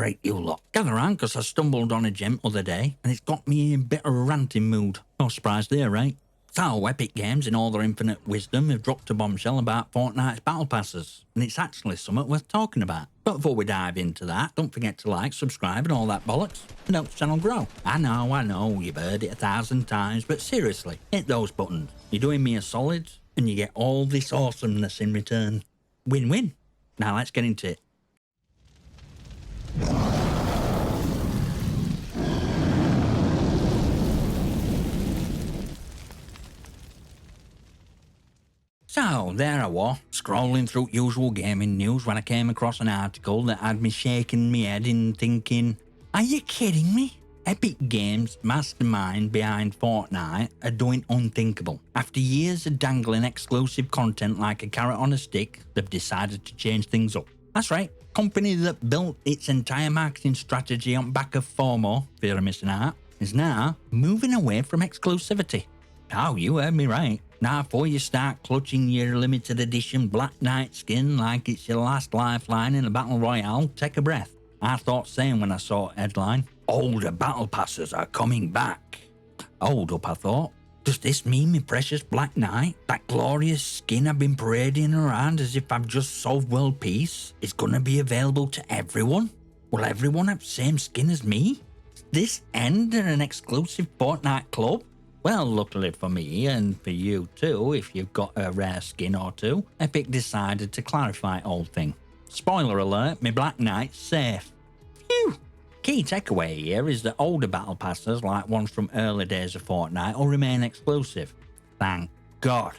great, you lot. Gather round, because I stumbled on a gem other day, and it's got me in a bit of a ranting mood. No surprise there, right? So, Epic Games, in all their infinite wisdom, have dropped a bombshell about Fortnite's Battle Passes, and it's actually something worth talking about. But before we dive into that, don't forget to like, subscribe and all that bollocks, and help the channel grow. I know, you've heard it 1,000 times, but seriously, hit those buttons. You're doing me a solid, and you get all this awesomeness in return. Win-win. Now let's get into it. So, there I was, scrolling through usual gaming news when I came across an article that had me shaking my head and thinking, are you kidding me? Epic Games' mastermind behind Fortnite are doing unthinkable. After years of dangling exclusive content like a carrot on a stick, they've decided to change things up. That's right, company that built its entire marketing strategy on back of FOMO, fear of missing out, is now moving away from exclusivity. Oh, you heard me right. Now, before you start clutching your limited edition Black Knight skin like it's your last lifeline in a battle royale, take a breath. I thought same when I saw a headline, older battle passes are coming back. Hold up, I thought. Does this mean my precious Black Knight, that glorious skin I've been parading around as if I've just solved world peace, is gonna be available to everyone? Will everyone have the same skin as me? Does this end in an exclusive Fortnite club? Well, luckily for me, and for you too, if you've got a rare skin or two, Epic decided to clarify the whole thing. Spoiler alert, my Black Knight's safe. Phew! Key takeaway here is that older battle passes, like ones from early days of Fortnite, will remain exclusive. Thank God.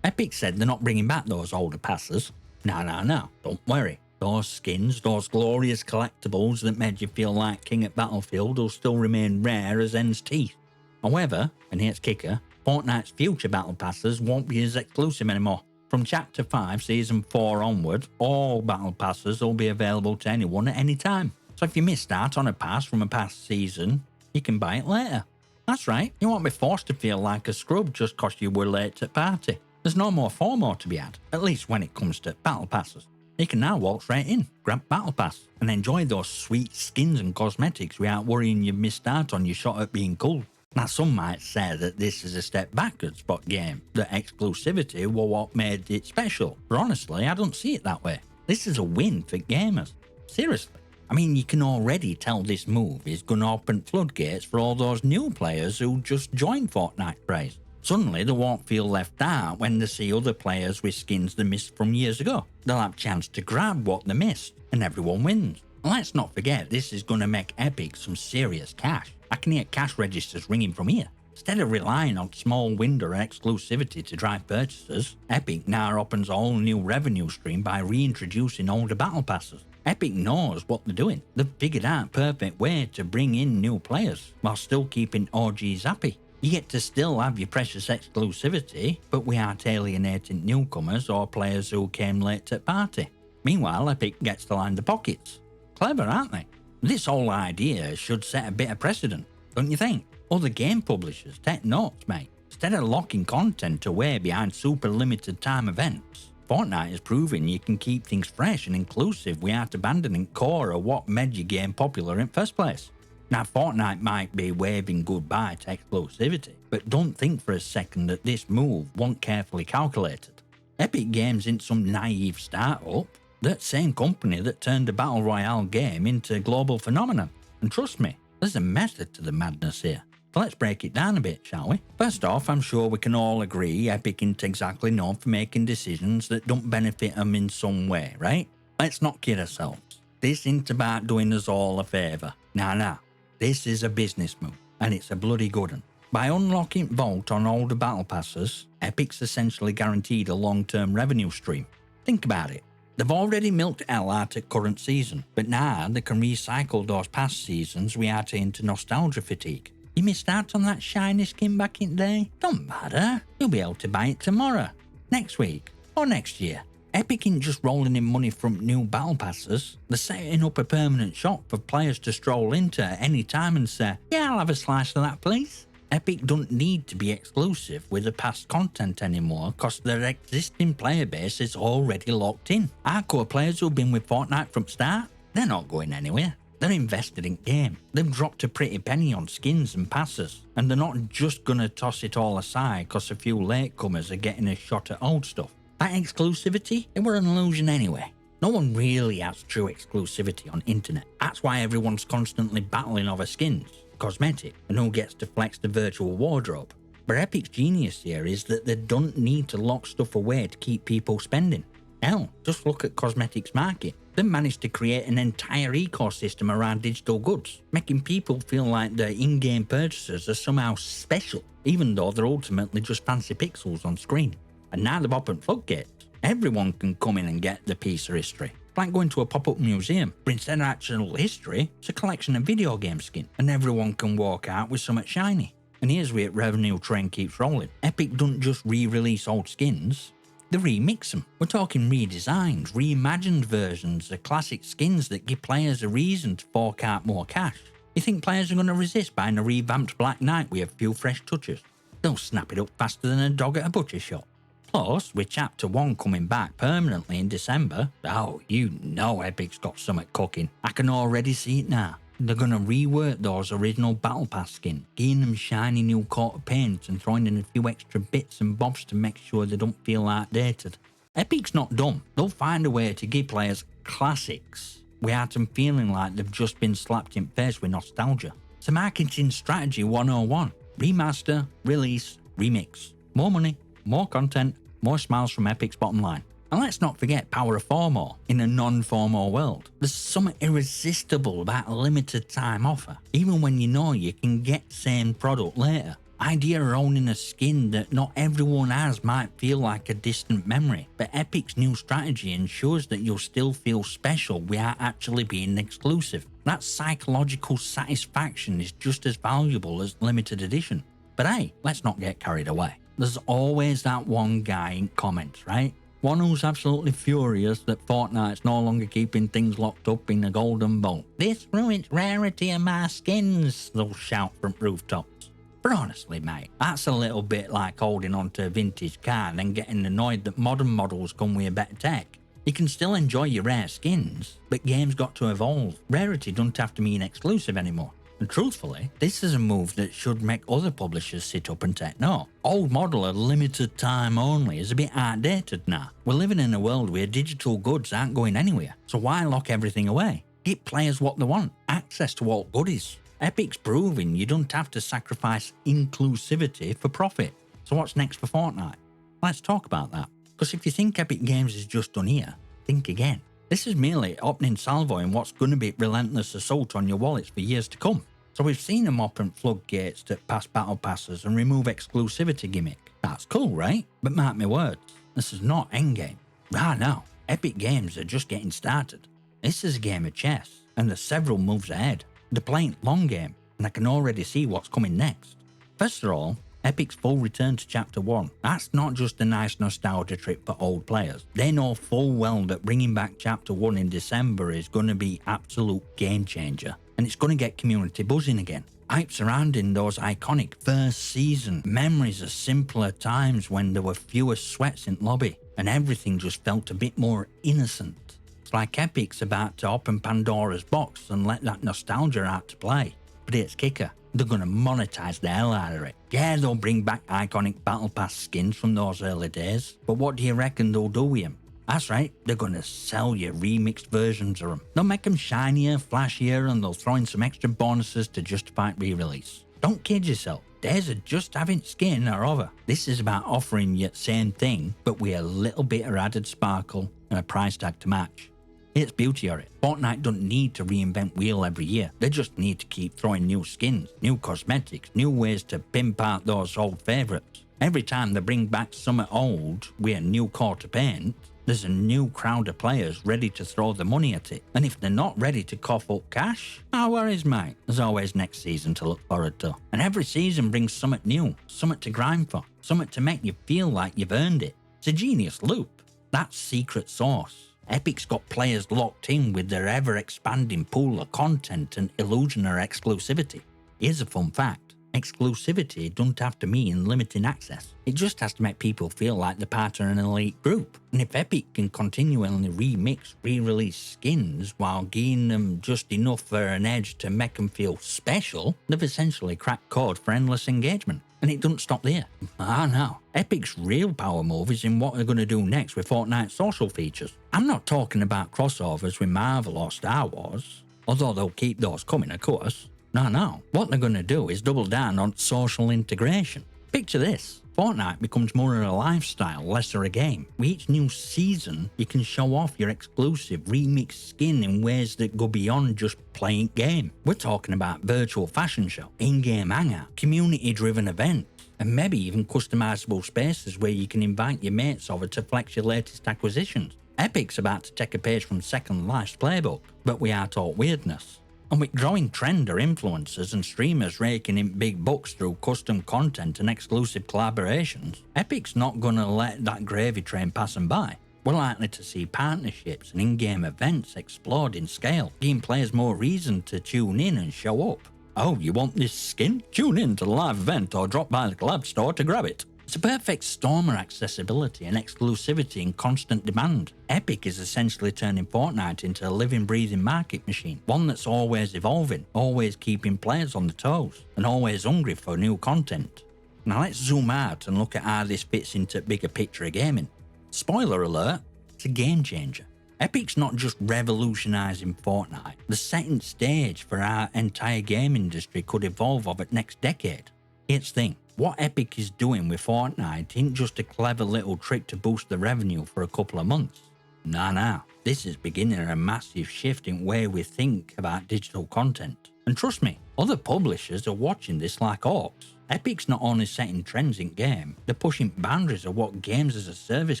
Epic said they're not bringing back those older passes. No, don't worry. Those skins, those glorious collectibles that made you feel like king at Battlefield will still remain rare as hen's teeth. However, and here's kicker, Fortnite's future battle passes won't be as exclusive anymore. From Chapter 5 Season 4 onward, all battle passes will be available to anyone at any time. So if you missed out on a pass from a past season, you can buy it later. That's right, you won't be forced to feel like a scrub just cause you were late at party. There's no more FOMO to be had, at least when it comes to battle passes. You can now walk straight in, grab Battle Pass, and enjoy those sweet skins and cosmetics without worrying you've missed out on your shot at being cool. Now, some might say that this is a step backwards for the game, that exclusivity was what made it special, but honestly, I don't see it that way. This is a win for gamers. Seriously. I mean, you can already tell this move is going to open floodgates for all those new players who just joined Fortnite craze. Suddenly, they won't feel left out when they see other players with skins they missed from years ago. They'll have a chance to grab what they missed, and everyone wins. And let's not forget, this is going to make Epic some serious cash. I can hear cash registers ringing from here. Instead of relying on small window exclusivity to drive purchases, Epic now opens a whole new revenue stream by reintroducing older battle passes. Epic knows what they're doing. They've figured out a perfect way to bring in new players while still keeping OGs happy. You get to still have your precious exclusivity, but without alienating newcomers or players who came late to the party. Meanwhile, Epic gets to line the pockets. Clever, aren't they? This whole idea should set a bit of precedent, don't you think? Other game publishers, take notes, mate. Instead of locking content away behind super limited time events, Fortnite is proving you can keep things fresh and inclusive without abandoning core of what made your game popular in the first place. Now, Fortnite might be waving goodbye to exclusivity, but don't think for a second that this move wasn't carefully calculated. Epic Games isn't some naive startup. That same company that turned a battle royale game into a global phenomenon. And trust me, there's a method to the madness here. So let's break it down a bit, shall we? First off, I'm sure we can all agree Epic isn't exactly known for making decisions that don't benefit them in some way, right? Let's not kid ourselves. This isn't about doing us all a favour. Nah. This is a business move, and it's a bloody good one. By unlocking Vault on older battle passes, Epic's essentially guaranteed a long-term revenue stream. Think about it. They've already milked hell out at current season, but now they can recycle those past seasons without into nostalgia fatigue. You missed out on that shiny skin back in the day? Don't matter, you'll be able to buy it tomorrow, next week, or next year. Epic ain't just rolling in money from new battle passes, they're setting up a permanent shop for players to stroll into at any time and say, yeah, I'll have a slice of that please. Epic don't need to be exclusive with the past content anymore because their existing player base is already locked in. Hardcore players who've been with Fortnite from start, they're not going anywhere. They're invested in game. They've dropped a pretty penny on skins and passes, and they're not just gonna toss it all aside cause a few latecomers are getting a shot at old stuff. That exclusivity, it were an illusion anyway. No one really has true exclusivity on internet. That's why everyone's constantly battling over skins, cosmetic, and who gets to flex the virtual wardrobe. But Epic's genius here is that they don't need to lock stuff away to keep people spending. Hell, just look at cosmetics market. They've managed to create an entire ecosystem around digital goods, making people feel like their in-game purchases are somehow special, even though they're ultimately just fancy pixels on screen. And now they've opened floodgates. Everyone can come in and get the piece of history. It's like going to a pop-up museum, but instead of actual history, it's a collection of video game skin, and everyone can walk out with something shiny. And here's where revenue train keeps rolling. Epic don't just re-release old skins, they remix them. We're talking redesigns, reimagined versions of classic skins that give players a reason to fork out more cash. You think players are going to resist buying a revamped Black Knight with a few fresh touches? They'll snap it up faster than a dog at a butcher shop. Plus, with Chapter 1 coming back permanently in December, oh, you know Epic's got something cooking. I can already see it now. They're gonna rework those original Battle Pass skins, giving them shiny new coat of paint and throwing in a few extra bits and bobs to make sure they don't feel outdated. Epic's not dumb. They'll find a way to give players classics without them feeling like they've just been slapped in the face with nostalgia. It's a marketing strategy 101. Remaster, release, remix. More money, more content, more smiles from Epic's bottom line. And let's not forget power of FOMO in a non-FOMO world. There's something irresistible about a limited time offer, even when you know you can get same product later. Idea of owning a skin that not everyone has might feel like a distant memory, but Epic's new strategy ensures that you'll still feel special without actually being exclusive. That psychological satisfaction is just as valuable as limited edition. But hey, let's not get carried away. There's always that one guy in comments, right? One who's absolutely furious that Fortnite's no longer keeping things locked up in a golden vault. This ruins rarity of my skins, they'll shout from rooftops. But honestly, mate, that's a little bit like holding onto a vintage car and then getting annoyed that modern models come with a better tech. You can still enjoy your rare skins, but games got to evolve. Rarity don't have to mean exclusive anymore. And truthfully, this is a move that should make other publishers sit up and take note. Old model of limited time only is a bit outdated now. We're living in a world where digital goods aren't going anywhere, so why lock everything away? Give players what they want, access to all goodies. Epic's proving you don't have to sacrifice inclusivity for profit. So what's next for Fortnite? Let's talk about that. Because if you think Epic Games is just done here, think again. This is merely opening salvo in what's going to be relentless assault on your wallets for years to come. So we've seen them open floodgates to pass battle passes and remove exclusivity gimmick. That's cool, right? But mark my words, this is not endgame. Ah no, Epic Games are just getting started. This is a game of chess, and there's several moves ahead. They're playing long game, and I can already see what's coming next. First of all, Epic's full return to Chapter 1. That's not just a nice nostalgia trip for old players. They know full well that bringing back Chapter 1 in December is going to be absolute game changer, and it's going to get community buzzing again. Hype surrounding those iconic first season memories of simpler times when there were fewer sweats in lobby, and everything just felt a bit more innocent. It's like Epic's about to open Pandora's box and let that nostalgia out to play. But here's kicker. They're going to monetize the hell out of it. Yeah, they'll bring back iconic Battle Pass skins from those early days, but what do you reckon they'll do with them? That's right, they're going to sell you remixed versions of them. They'll make them shinier, flashier, and they'll throw in some extra bonuses to justify re-release. Don't kid yourself. Days of just having skin are over. This is about offering you the same thing, but with a little bit of added sparkle and a price tag to match. It's beauty of it. Fortnite don't need to reinvent wheel every year. They just need to keep throwing new skins, new cosmetics, new ways to pimp out those old favourites. Every time they bring back something old with a new coat of paint, there's a new crowd of players ready to throw the money at it. And if they're not ready to cough up cash, no worries, mate. There's always next season to look forward to. And every season brings something new, something to grind for, something to make you feel like you've earned it. It's a genius loop. That's secret sauce. Epic's got players locked in with their ever-expanding pool of content and illusion of exclusivity. Here's a fun fact. Exclusivity don't have to mean limiting access. It just has to make people feel like they're part of an elite group. And if Epic can continually remix, re-release skins while giving them just enough for an edge to make them feel special, they've essentially cracked code for endless engagement. And it doesn't stop there. Ah no, Epic's real power move is in what they're going to do next with Fortnite's social features. I'm not talking about crossovers with Marvel or Star Wars, although they'll keep those coming of course. No. What they're going to do is double down on social integration. Picture this. Fortnite becomes more of a lifestyle, less of a game. With each new season, you can show off your exclusive remixed skin in ways that go beyond just playing game. We're talking about virtual fashion show, in-game hangout, community-driven events, and maybe even customizable spaces where you can invite your mates over to flex your latest acquisitions. Epic's about to take a page from Second Life's playbook, but we are taught weirdness. And with growing trend are influencers and streamers raking in big bucks through custom content and exclusive collaborations, Epic's not gonna let that gravy train pass them by. We're likely to see partnerships and in-game events explode in scale, giving players more reason to tune in and show up. Oh, you want this skin? Tune in to the live event or drop by the collab store to grab it. It's a perfect storm of accessibility and exclusivity in constant demand. Epic is essentially turning Fortnite into a living, breathing market machine, one that's always evolving, always keeping players on their toes, and always hungry for new content. Now let's zoom out and look at how this fits into the bigger picture of gaming. Spoiler alert, it's a game changer. Epic's not just revolutionising Fortnite, they're setting stage for how entire game industry could evolve over the next decade. Here's the thing. What Epic is doing with Fortnite isn't just a clever little trick to boost the revenue for a couple of months. Nah, this is beginning a massive shift in the way we think about digital content. And trust me, other publishers are watching this like hawks. Epic's not only setting trends in game, they're pushing boundaries of what games as a service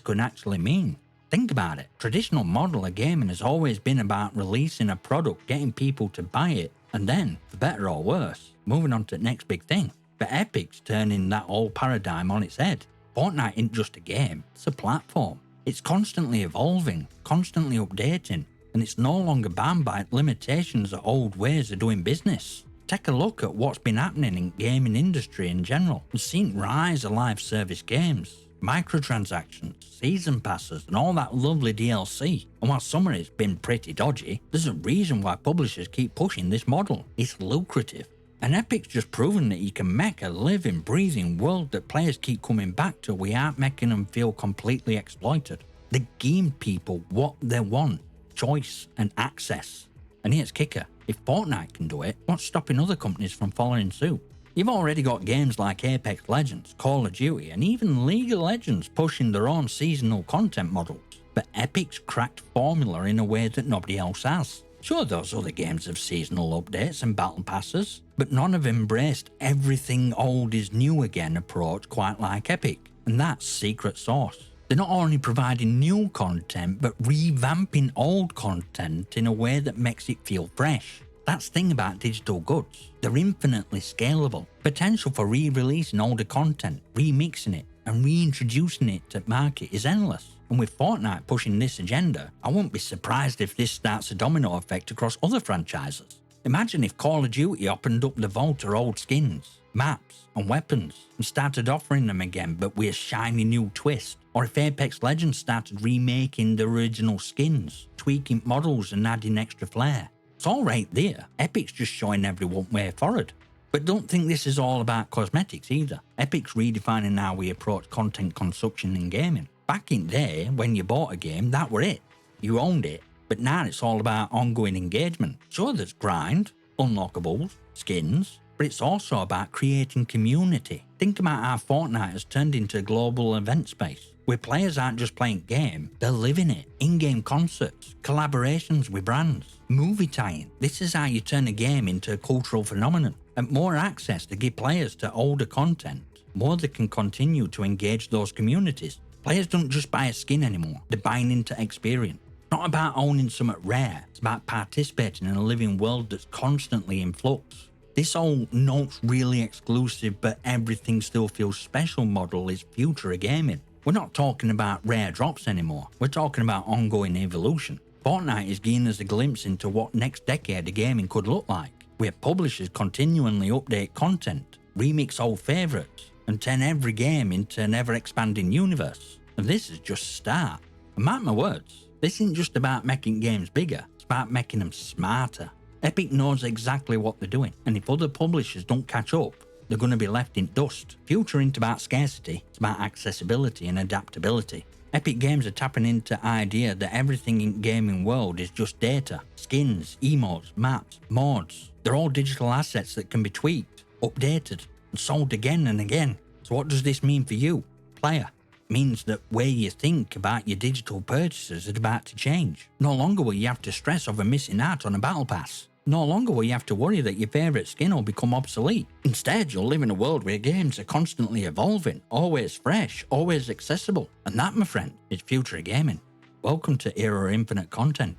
could actually mean. Think about it, traditional model of gaming has always been about releasing a product, getting people to buy it, and then, for better or worse, moving on to the next big thing. But Epic's turning that old paradigm on its head. Fortnite isn't just a game, it's a platform. It's constantly evolving, constantly updating, and it's no longer bound by limitations of old ways of doing business. Take a look at what's been happening in gaming industry in general. We've seen rise of live service games, microtransactions, season passes, and all that lovely DLC. And while some of it's been pretty dodgy, there's a reason why publishers keep pushing this model. It's lucrative. And Epic's just proven that you can make a living, breathing world that players keep coming back to without making them feel completely exploited. They're giving people what they want, choice and access. And here's kicker, if Fortnite can do it, what's stopping other companies from following suit? You've already got games like Apex Legends, Call of Duty, and even League of Legends pushing their own seasonal content models. But Epic's cracked formula in a way that nobody else has. Sure, those other games have seasonal updates and battle passes, but none have embraced everything old is new again approach quite like Epic, and that's secret sauce. They're not only providing new content, but revamping old content in a way that makes it feel fresh. That's the thing about digital goods. They're infinitely scalable. Potential for re-releasing older content, remixing it, and reintroducing it to market is endless. And with Fortnite pushing this agenda, I wouldn't be surprised if this starts a domino effect across other franchises. Imagine if Call of Duty opened up the vault of old skins, maps, and weapons, and started offering them again but with a shiny new twist. Or if Apex Legends started remaking the original skins, tweaking models and adding extra flair. It's all right there. Epic's just showing everyone way forward. But don't think this is all about cosmetics either. Epic's redefining how we approach content consumption in gaming. Back in the day, when you bought a game, that were it. You owned it. But now it's all about ongoing engagement. Sure, there's grind, unlockables, skins, but it's also about creating community. Think about how Fortnite has turned into a global event space, where players aren't just playing game, they're living it. In-game concerts, collaborations with brands, movie tie-in. This is how you turn a game into a cultural phenomenon. And more access to give players to older content, more they can continue to engage those communities. Players don't just buy a skin anymore, they're buying into experience. It's not about owning something rare, it's about participating in a living world that's constantly in flux. This whole "not really exclusive but everything still feels special" model is future of gaming. We're not talking about rare drops anymore, we're talking about ongoing evolution. Fortnite is giving us a glimpse into what next decade of gaming could look like, where publishers continually update content, remix old favourites, and turn every game into an ever-expanding universe. And this is just a start. And mark my words, this isn't just about making games bigger, it's about making them smarter. Epic knows exactly what they're doing, and if other publishers don't catch up, they're going to be left in dust. Future isn't about scarcity, it's about accessibility and adaptability. Epic Games are tapping into the idea that everything in gaming world is just data. Skins, emotes, maps, mods. They're all digital assets that can be tweaked, updated, and sold again and again. So what does this mean for you, player? It means that way you think about your digital purchases is about to change. No longer will you have to stress over missing out on a battle pass. No longer will you have to worry that your favourite skin will become obsolete. Instead, you'll live in a world where games are constantly evolving, always fresh, always accessible. And that, my friend, is future of gaming. Welcome to Era of Infinite Content.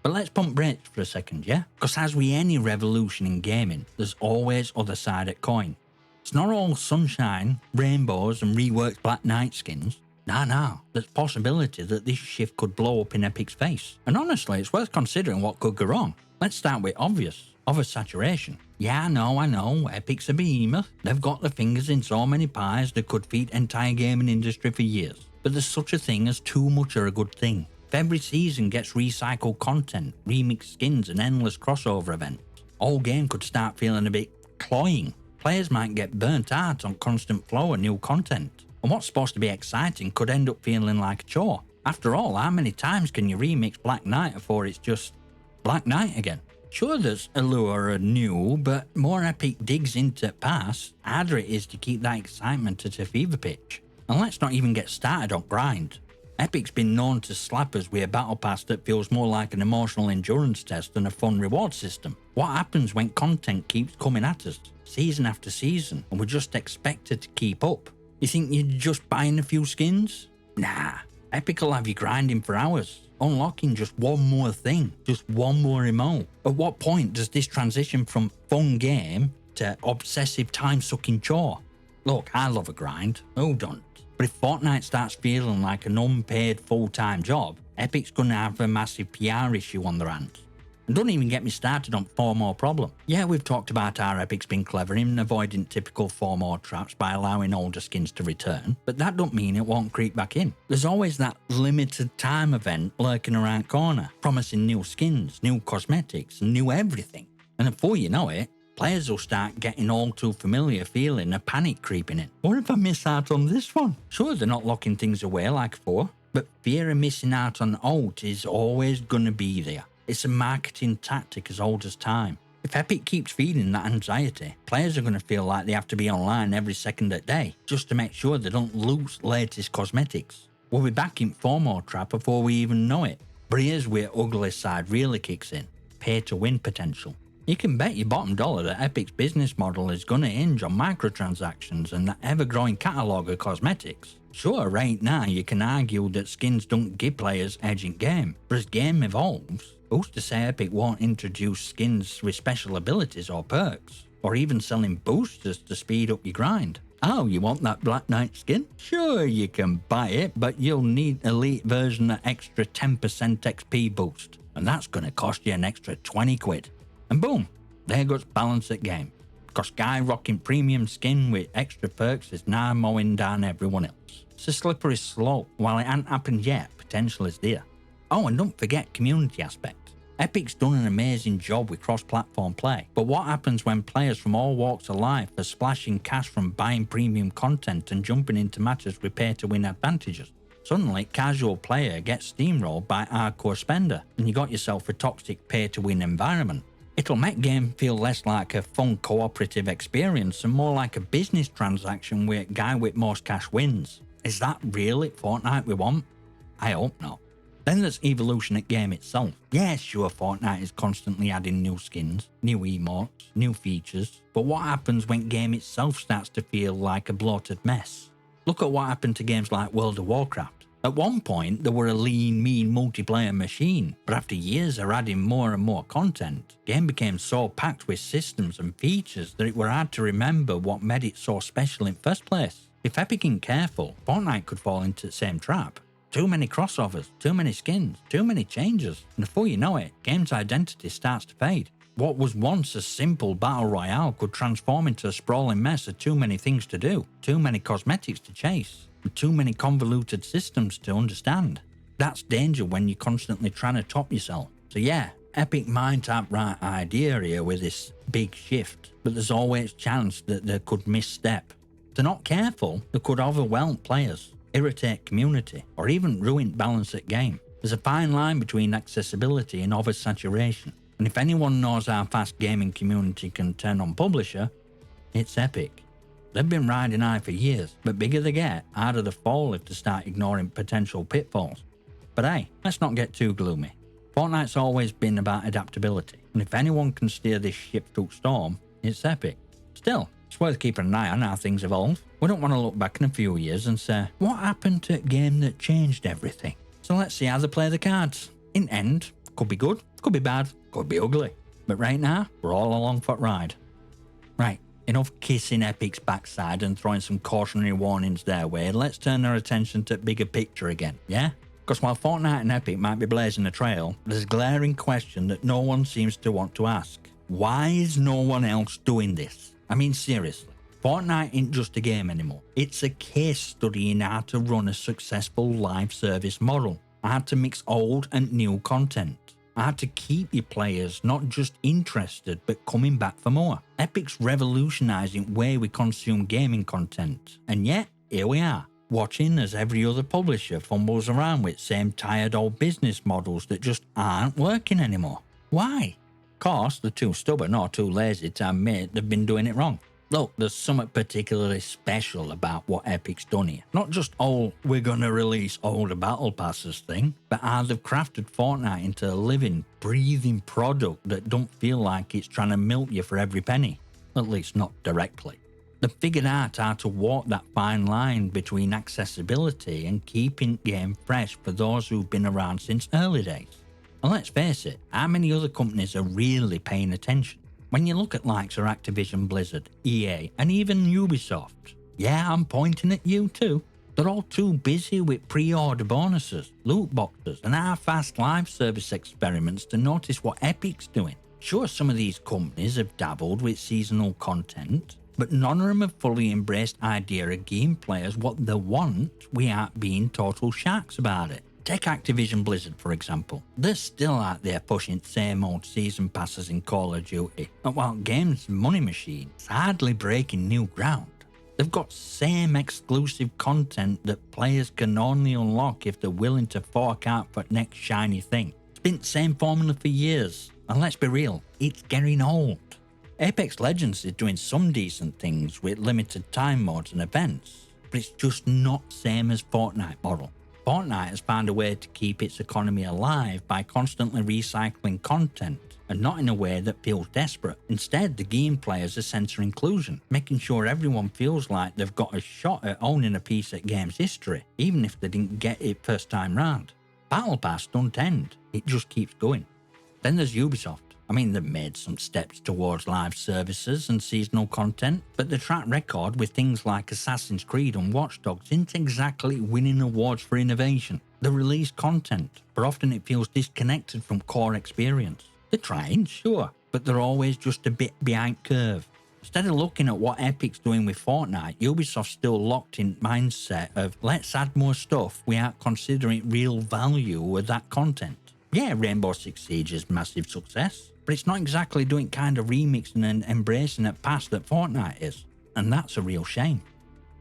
But let's pump brakes for a second, yeah? Because as with any revolution in gaming, there's always other side at coin. It's not all sunshine, rainbows and reworked Black Knight skins. No, there's possibility that this shift could blow up in Epic's face. And honestly, it's worth considering what could go wrong. Let's start with obvious, oversaturation. Yeah, I know, Epic's a behemoth. They've got their fingers in so many pies that could feed entire gaming industry for years. But there's such a thing as too much of a good thing. If every season gets recycled content, remixed skins and endless crossover events, all game could start feeling a bit cloying. Players might get burnt out on constant flow of new content. And what's supposed to be exciting could end up feeling like a chore. After all, how many times can you remix Black Knight before it's just Black Knight again? Sure, there's allure of new, but more Epic digs into the past, harder it is to keep that excitement at a fever pitch. And let's not even get started on grind. Epic's been known to slap us with a battle pass that feels more like an emotional endurance test than a fun reward system. What happens when content keeps coming at us, season after season, and we're just expected to keep up? You think you're just buying a few skins? Nah, Epic will have you grinding for hours, unlocking just one more thing, just one more emote. At what point does this transition from fun game to obsessive time-sucking chore? Look, I love a grind, who don't? But if Fortnite starts feeling like an unpaid full-time job, Epic's gonna have a massive PR issue on their hands. And don't even get me started on FOMO problem. Yeah, we've talked about how Epic's been clever in avoiding typical FOMO traps by allowing older skins to return, but that don't mean it won't creep back in. There's always that limited time event lurking around corner, promising new skins, new cosmetics, and new everything. And before you know it, players will start getting all too familiar feeling of panic creeping in. What if I miss out on this one? Sure, they're not locking things away like before, but fear of missing out on alt is always gonna be there. It's a marketing tactic as old as time. If Epic keeps feeding that anxiety, players are going to feel like they have to be online every second of the day just to make sure they don't lose latest cosmetics. We'll be back in FOMO trap before we even know it. But here's where ugly side really kicks in: pay to win potential. You can bet your bottom dollar that Epic's business model is going to hinge on microtransactions and that ever-growing catalogue of cosmetics. Sure, right now you can argue that skins don't give players edge in game, but as game evolves, who's to say Epic won't introduce skins with special abilities or perks, or even selling boosters to speed up your grind? Oh, you want that Black Knight skin? Sure, you can buy it, but you'll need elite version of extra 10% XP boost, and that's going to cost you an extra 20 quid. And boom, there goes balance at game. Because skyrocketing premium skin with extra perks is now mowing down everyone else. It's a slippery slope. While it hasn't happened yet, potential is there. Oh, and don't forget community aspect. Epic's done an amazing job with cross-platform play, but what happens when players from all walks of life are splashing cash from buying premium content and jumping into matches with pay-to-win advantages? Suddenly, casual player gets steamrolled by hardcore spender, and you got yourself a toxic pay-to-win environment. It'll make game feel less like a fun cooperative experience and more like a business transaction where guy with most cash wins. Is that really Fortnite we want? I hope not. Then there's evolution at game itself. Yeah, sure, Fortnite is constantly adding new skins, new emotes, new features, but what happens when game itself starts to feel like a bloated mess? Look at what happened to games like World of Warcraft. At one point, they were a lean, mean multiplayer machine, but after years of adding more and more content, game became so packed with systems and features that it were hard to remember what made it so special in first place. If Epic ain't careful, Fortnite could fall into the same trap. Too many crossovers, too many skins, too many changes, and before you know it, game's identity starts to fade. What was once a simple battle royale could transform into a sprawling mess of too many things to do, too many cosmetics to chase, and too many convoluted systems to understand. That's danger when you're constantly trying to top yourself. So yeah, Epic might have right idea here with this big shift, but there's always chance that they could misstep. If they're not careful, they could overwhelm players, irritate community, or even ruin balance at game. There's a fine line between accessibility and oversaturation, and if anyone knows how fast gaming community can turn on publisher, it's Epic. They've been riding high for years, but bigger they get, harder they fall if they start ignoring potential pitfalls. But hey, let's not get too gloomy. Fortnite's always been about adaptability, and if anyone can steer this ship through storm, it's Epic. Still, it's worth keeping an eye on how things evolve. We don't want to look back in a few years and say, what happened to a game that changed everything? So let's see how they play the cards. In the end, could be good, could be bad, could be ugly. But right now, we're all along for the ride. Right, enough kissing Epic's backside and throwing some cautionary warnings their way. Let's turn our attention to the bigger picture again, yeah? Because while Fortnite and Epic might be blazing a trail, there's a glaring question that no one seems to want to ask. Why is no one else doing this? I mean, seriously, Fortnite ain't just a game anymore. It's a case study in how to run a successful live service model, how to mix old and new content, how to keep your players not just interested but coming back for more. Epic's revolutionizing the way we consume gaming content, and yet, here we are, watching as every other publisher fumbles around with same tired old business models that just aren't working anymore. Why? Course, they're too stubborn or too lazy to admit they've been doing it wrong. Look, there's something particularly special about what Epic's done here. Not just, oh, we're gonna release older battle passes thing, but how they've crafted Fortnite into a living, breathing product that don't feel like it's trying to milk you for every penny. At least not directly. They've figured out how to walk that fine line between accessibility and keeping the game fresh for those who've been around since early days. And let's face it, how many other companies are really paying attention? When you look at likes of Activision Blizzard, EA, and even Ubisoft, yeah, I'm pointing at you too, they're all too busy with pre-order bonuses, loot boxes, and half-assed live service experiments to notice what Epic's doing. Sure, some of these companies have dabbled with seasonal content, but none of them have fully embraced the idea of giving players what they want without being total sharks about it. Take Activision Blizzard for example. They're still out there pushing same old season passes in Call of Duty, and while games money machine is hardly breaking new ground. They've got same exclusive content that players can only unlock if they're willing to fork out for the next shiny thing. It's been the same formula for years, and let's be real, it's getting old. Apex Legends is doing some decent things with limited time modes and events, but it's just not same as Fortnite model. Fortnite has found a way to keep its economy alive by constantly recycling content, and not in a way that feels desperate. Instead, the game players are censor inclusion, making sure everyone feels like they've got a shot at owning a piece of game's history, even if they didn't get it first time round. Battle Pass don't end, it just keeps going. Then there's Ubisoft. I mean, they've made some steps towards live services and seasonal content, but the track record with things like Assassin's Creed and Watch Dogs isn't exactly winning awards for innovation. They release content, but often it feels disconnected from core experience. They're trying, sure, but they're always just a bit behind curve. Instead of looking at what Epic's doing with Fortnite, Ubisoft's still locked in mindset of let's add more stuff without considering real value of that content. Yeah, Rainbow Six Siege is massive success, but it's not exactly doing kind of remixing and embracing a past that Fortnite is, and that's a real shame.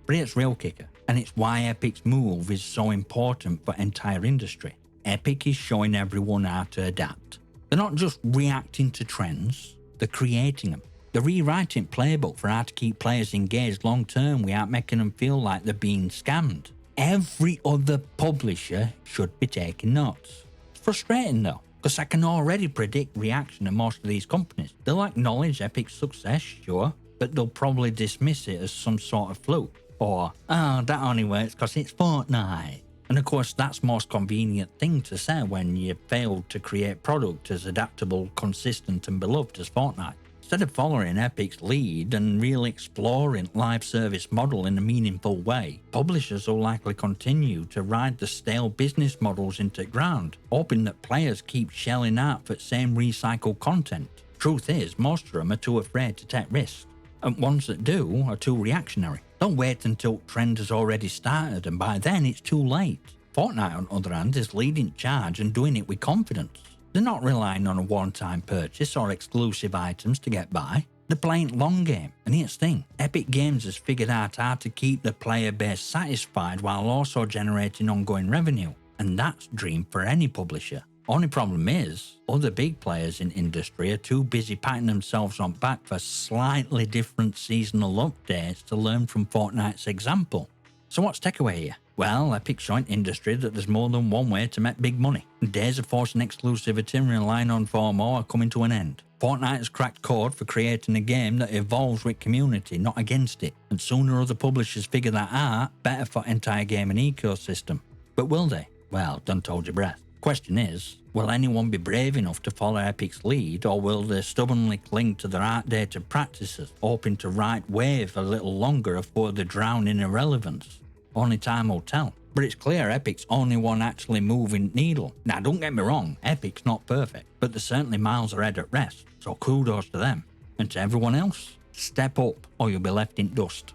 But here's real kicker, and it's why Epic's move is so important for entire industry. Epic is showing everyone how to adapt. They're not just reacting to trends, they're creating them. They're rewriting playbook for how to keep players engaged long term without making them feel like they're being scammed. Every other publisher should be taking notes. It's frustrating though, because I can already predict reaction of most of these companies. They'll acknowledge Epic's success, sure, but they'll probably dismiss it as some sort of fluke. Or, oh, that only works because it's Fortnite. And of course, that's the most convenient thing to say when you failed to create product as adaptable, consistent and beloved as Fortnite. Instead of following Epic's lead and really exploring live service model in a meaningful way, publishers will likely continue to ride the stale business models into the ground, hoping that players keep shelling out for the same recycled content. Truth is, most of them are too afraid to take risks, and ones that do are too reactionary. They'll wait until trend has already started, and by then it's too late. Fortnite, on the other hand, is leading charge and doing it with confidence. They're not relying on a one-time purchase or exclusive items to get by. They're playing long game, and here's the thing, Epic Games has figured out how to keep the player base satisfied while also generating ongoing revenue, and that's a dream for any publisher. Only problem is, other big players in industry are too busy patting themselves on back for slightly different seasonal updates to learn from Fortnite's example. So what's takeaway here? Well, Epic's showing industry that there's more than one way to make big money. Days of forcing exclusivity and relying on FOMO are coming to an end. Fortnite has cracked code for creating a game that evolves with community, not against it. And sooner other publishers figure that out, better for entire gaming ecosystem. But will they? Well, don't hold your breath. Question is, will anyone be brave enough to follow Epic's lead, or will they stubbornly cling to their outdated practices, hoping to ride wave a little longer before they drown in irrelevance? Only time will tell. But it's clear Epic's only one actually moving needle. Now don't get me wrong, Epic's not perfect, but they're certainly miles ahead at rest, so kudos to them. And to everyone else, step up or you'll be left in dust.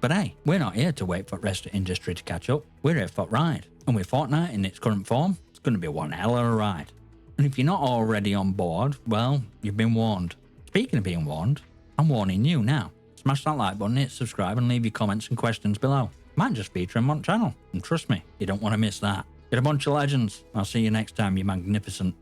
But hey, we're not here to wait for the rest of the industry to catch up, we're here for the ride. And with Fortnite in its current form, it's going to be one hell of a ride. And if you're not already on board, well, you've been warned. Speaking of being warned, I'm warning you now. Smash that like button, hit subscribe and leave your comments and questions below. Might just feature them on the channel, and trust me, you don't want to miss that. You're a bunch of legends. I'll see you next time, you magnificent.